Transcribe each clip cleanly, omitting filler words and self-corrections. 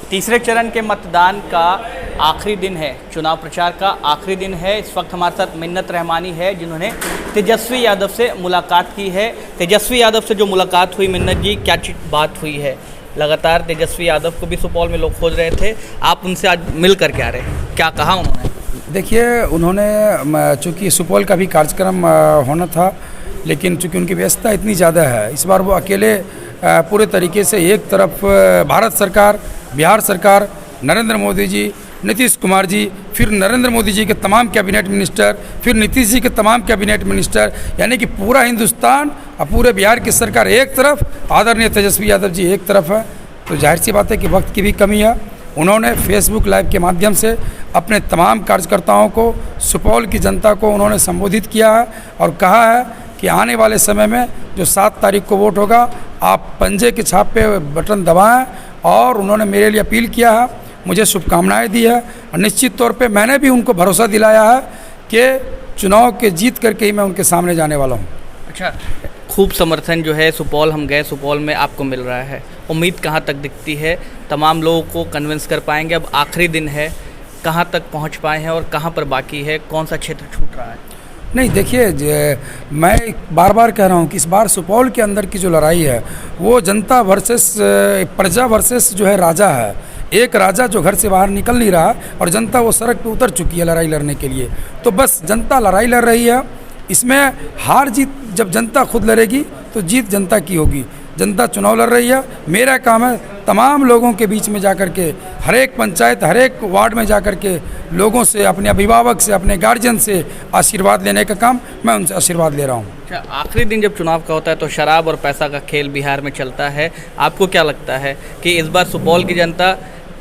तीसरे चरण के मतदान का आखिरी दिन है, चुनाव प्रचार का आखिरी दिन है। इस वक्त हमारे साथ मिन्नत रहमानी है जिन्होंने तेजस्वी यादव से मुलाकात की है। तेजस्वी यादव से जो मुलाकात हुई, मिन्नत जी क्या बात हुई है? लगातार तेजस्वी यादव को भी सुपौल में लोग खोज रहे थे, आप उनसे आज मिल कर के आ रहे हैं, क्या कहा उन्होंने? देखिए, उन्होंने चूँकि सुपौल का भी कार्यक्रम होना था, लेकिन चूँकि उनकी व्यस्तता इतनी ज़्यादा है, इस बार वो अकेले पूरे तरीके से एक तरफ भारत सरकार, बिहार सरकार, नरेंद्र मोदी जी, नीतीश कुमार जी, फिर नरेंद्र मोदी जी के तमाम कैबिनेट मिनिस्टर, फिर नीतीश जी के तमाम कैबिनेट मिनिस्टर, यानी कि पूरा हिंदुस्तान और पूरे बिहार की सरकार एक तरफ, आदरणीय तेजस्वी यादव जी एक तरफ है। तो जाहिर सी बात है कि वक्त की भी कमी है। उन्होंने फेसबुक लाइव के माध्यम से अपने तमाम कार्यकर्ताओं को, सुपौल की जनता को उन्होंने संबोधित किया है और कहा है कि आने वाले समय में जो 7 तारीख को वोट होगा, आप पंजे के छाप पे बटन दबाएं। और उन्होंने मेरे लिए अपील किया है, मुझे शुभकामनाएं दी है और निश्चित तौर पे मैंने भी उनको भरोसा दिलाया है कि चुनाव के जीत करके ही मैं उनके सामने जाने वाला हूँ। अच्छा, खूब समर्थन जो है सुपौल, हम गए सुपौल में, आपको मिल रहा है, उम्मीद कहाँ तक दिखती है? तमाम लोगों को कन्विंस कर पाएंगे? अब आखिरी दिन है, कहाँ तक पहुँच पाए हैं और कहाँ पर बाकी है? कौन सा क्षेत्र छूट रहा है? नहीं, देखिए, मैं बार बार कह रहा हूँ कि इस बार सुपौल के अंदर की जो लड़ाई है वो जनता वर्सेस प्रजा वर्सेस जो है राजा है। एक राजा जो घर से बाहर निकल नहीं रहा और जनता वो सड़क पे उतर चुकी है लड़ाई लड़ने के लिए। तो बस जनता लड़ाई लड़ रही है, इसमें हार जीत जब जनता खुद लड़ेगी तो जीत जनता की होगी। जनता चुनाव लड़ रही है, मेरा काम है तमाम लोगों के बीच में जाकर के, हर एक पंचायत, हर एक वार्ड में जाकर के लोगों से, अपने अभिभावक से, अपने गार्जियन से आशीर्वाद लेने का काम, मैं उनसे आशीर्वाद ले रहा हूँ। अच्छा, आखिरी दिन जब चुनाव का होता है तो शराब और पैसा का खेल बिहार में चलता है। आपको क्या लगता है कि इस बार सुपौल की जनता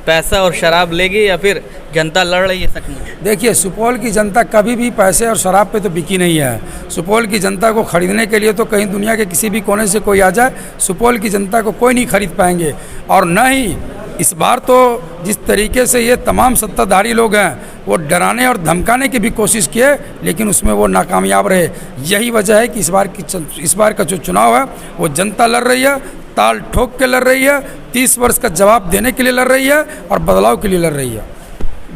पैसा और शराब लेगी या फिर जनता लड़ रही है सचमुच? देखिए, सुपौल की जनता कभी भी पैसे और शराब पे तो बिकी नहीं है। सुपौल की जनता को खरीदने के लिए तो कहीं दुनिया के किसी भी कोने से कोई आ जाए, सुपौल की जनता को कोई नहीं खरीद पाएंगे। और न ही इस बार तो जिस तरीके से ये तमाम सत्ताधारी लोग हैं वो डराने और धमकाने की भी कोशिश किए, लेकिन उसमें वो नाकामयाब रहे। यही वजह है कि इस बार का जो चुनाव है वो जनता लड़ रही है, ताल ठोक के लड़ रही है, 30 वर्ष का जवाब देने के लिए लड़ रही है और बदलाव के लिए लड़ रही है।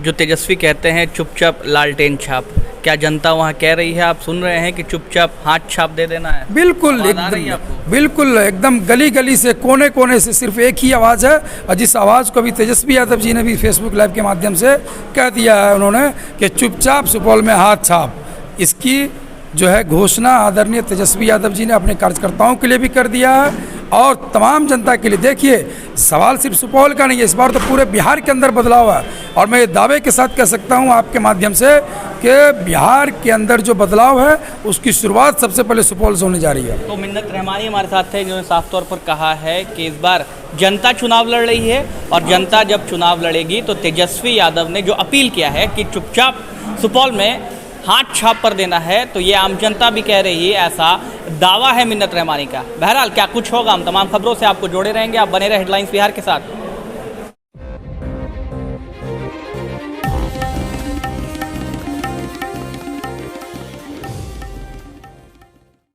जो तेजस्वी कहते हैं चुपचाप लालटेन छाप, क्या जनता वहाँ कह रही है, आप सुन रहे हैं कि चुपचाप हाथ छाप दे देना है? बिल्कुल, एकदम गली गली से, कोने कोने से सिर्फ एक ही आवाज़ है, और जिस आवाज़ को भी तेजस्वी यादव जी ने भी फेसबुक लाइव के माध्यम से कह दिया है उन्होंने कि चुपचाप सुपौल में हाथ छाप। इसकी जो है घोषणा आदरणीय तेजस्वी यादव जी ने अपने कार्यकर्ताओं के लिए भी कर दिया है और तमाम जनता के लिए। देखिए, सवाल सिर्फ सुपौल का नहीं है, इस बार तो पूरे बिहार के अंदर बदलाव है। और मैं ये दावे के साथ कह सकता हूँ आपके माध्यम से कि बिहार के अंदर जो बदलाव है उसकी शुरुआत सबसे पहले सुपौल से होने जा रही है। तो मिन्नत रहमानी हमारे साथ थे जिन्होंने साफ तौर पर कहा है कि इस बार जनता चुनाव लड़ रही है और जनता जब चुनाव लड़ेगी तो तेजस्वी यादव ने जो अपील किया है कि चुपचाप सुपौल में हाथ छाप पर देना है, तो ये आम जनता भी कह रही है, ऐसा दावा है मिन्नत रहमानी का। बहरहाल क्या कुछ होगा, हम तमाम खबरों से आपको जोड़े रहेंगे। आप बने रहे हेडलाइंस बिहार के साथ।